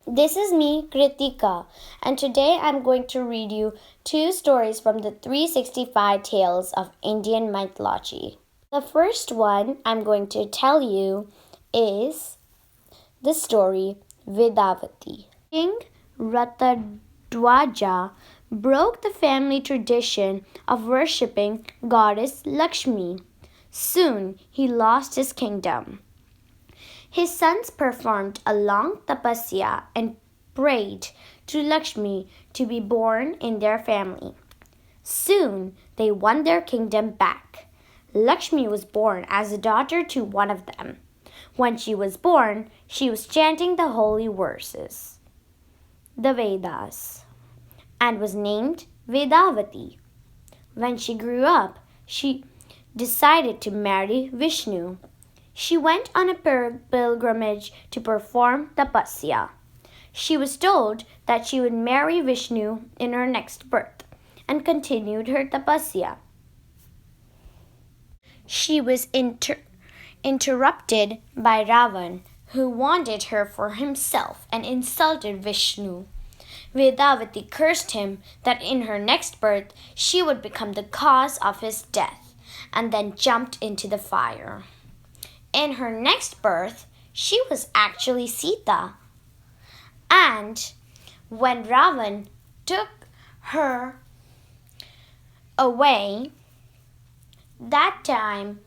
This is me, Kritika, and today I'm going to read you two stories from the 365 Tales of Indian Mythology. The first one I'm going to tell you is the story Vedavati. King Ratadwaja broke the family tradition of worshipping goddess Lakshmi. Soon he lost his kingdom. His sons performed a long tapasya and prayed to Lakshmi to be born in their family. Soon they won their kingdom back. Lakshmi was born as a daughter to one of them. When she was born, she was chanting the holy verses, the Vedas, and was named Vedavati. When she grew up, she decided to marry Vishnu. She went on a pilgrimage to perform tapasya. She was told that she would marry Vishnu in her next birth and continued her tapasya. She was interrupted by Ravan, who wanted her for himself and insulted Vishnu. Vedavati cursed him that in her next birth she would become the cause of his death and then jumped into the fire. In her next birth, she was actually Sita. And when Ravan took her away, that time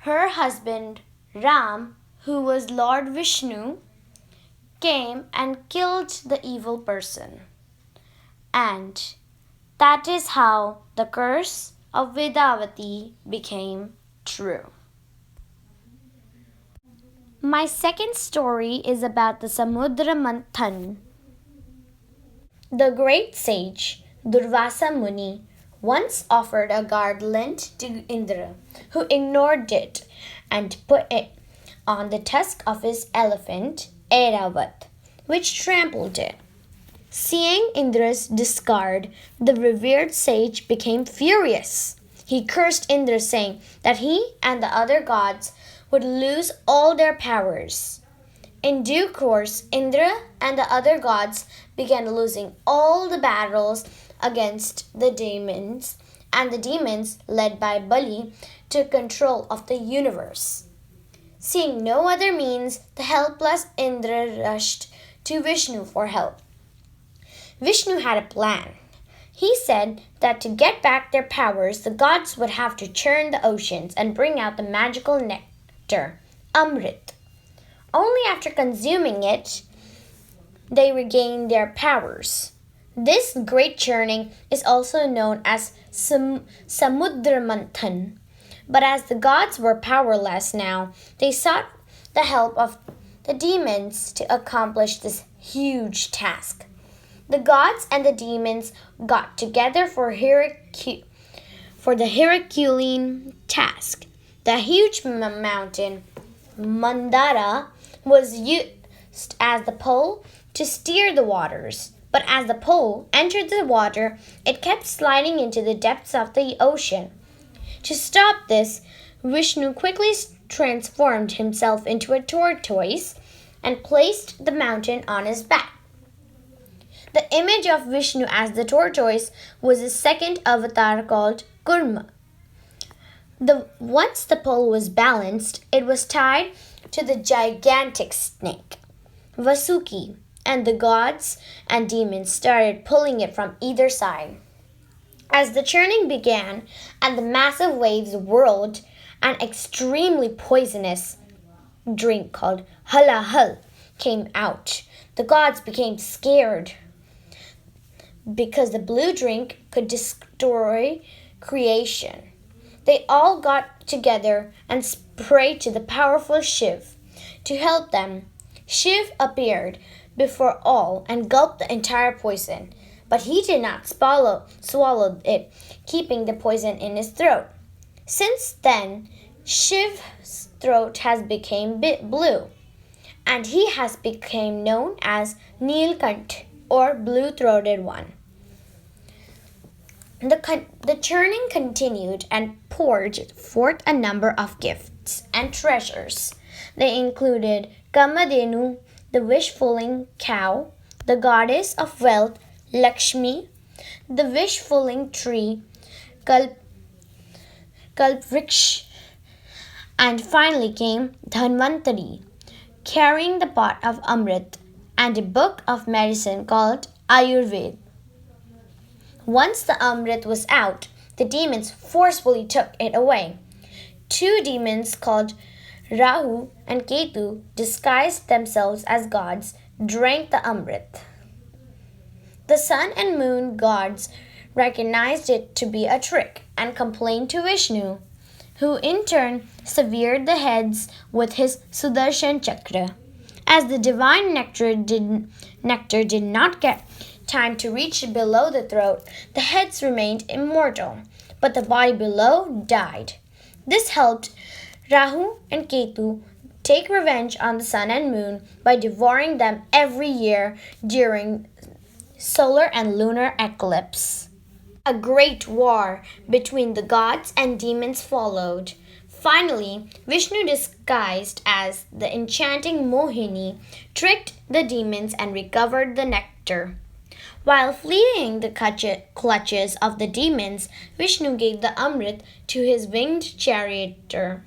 her husband Ram, who was Lord Vishnu, came and killed the evil person. And that is how the curse of Vedavati became true. My second story is about the Samudra Manthan. The great sage Durvasa Muni once offered a garland to Indra, who ignored it and put it on the tusk of his elephant Airavat, which trampled it. Seeing Indra's discard, the revered sage became furious. He cursed Indra, saying that he and the other gods would lose all their powers. In due course, Indra and the other gods began losing all the battles against the demons, and the demons, led by Bali, took control of the universe. Seeing no other means, the helpless Indra rushed to Vishnu for help. Vishnu had a plan. He said that to get back their powers, the gods would have to churn the oceans and bring out the magical nectar, Amrit. Only after consuming it, they regained their powers. This great churning is also known as Samudra Manthan. But as the gods were powerless now, they sought the help of the demons to accomplish this huge task. The gods and the demons got together for the Herculean task. The huge mountain, Mandara, was used as the pole to steer the waters. But as the pole entered the water, it kept sliding into the depths of the ocean. To stop this, Vishnu quickly transformed himself into a tortoise and placed the mountain on his back. The image of Vishnu as the tortoise was his second avatar called Kurma. Once the pole was balanced, it was tied to the gigantic snake, Vasuki, and the gods and demons started pulling it from either side. As the churning began and the massive waves whirled, an extremely poisonous drink called Halahal came out. The gods became scared because the blue drink could destroy creation. They all got together and prayed to the powerful Shiv to help them. Shiv appeared before all and gulped the entire poison, but he did not swallow it, keeping the poison in his throat. Since then, Shiv's throat has become blue, and he has become known as Neelkant, or blue-throated one. The churning continued and poured forth a number of gifts and treasures. They included Kamadenu, the wish-fulfilling cow, the goddess of wealth, Lakshmi, the wish-fulfilling tree, Kalp- Kalpvriksh, and finally came Dhanvantari, carrying the pot of Amrit and a book of medicine called Ayurveda. Once the Amrit was out, the demons forcefully took it away. Two demons called Rahu and Ketu, disguised themselves as gods, drank the Amrit. The sun and moon gods recognized it to be a trick and complained to Vishnu, who in turn severed the heads with his Sudarshan Chakra. As the divine nectar did not get time to reach below the throat, the heads remained immortal, but the body below died. This helped Rahu and Ketu take revenge on the sun and moon by devouring them every year during solar and lunar eclipse. A great war between the gods and demons followed. Finally, Vishnu, disguised as the enchanting Mohini, tricked the demons and recovered the nectar. While fleeing the clutches of the demons, Vishnu gave the Amrit to his winged charioteer,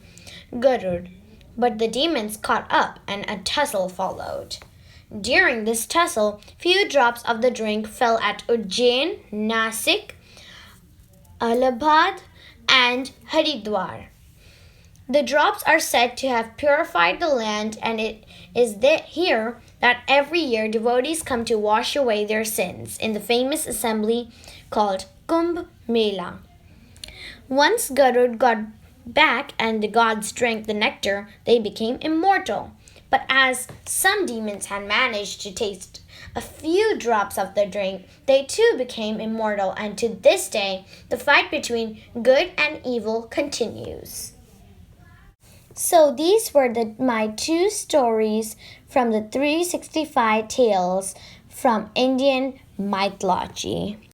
Garud. But the demons caught up and a tussle followed. During this tussle, few drops of the drink fell at Ujjain, Nasik, Allahabad, and Haridwar. The drops are said to have purified the land, and it is here that every year devotees come to wash away their sins in the famous assembly called Kumbh Mela. Once Garud got back and the gods drank the nectar, they became immortal. But as some demons had managed to taste a few drops of the drink, they too became immortal, and to this day, the fight between good and evil continues. So these were my two stories from the 365 tales from Indian mythology.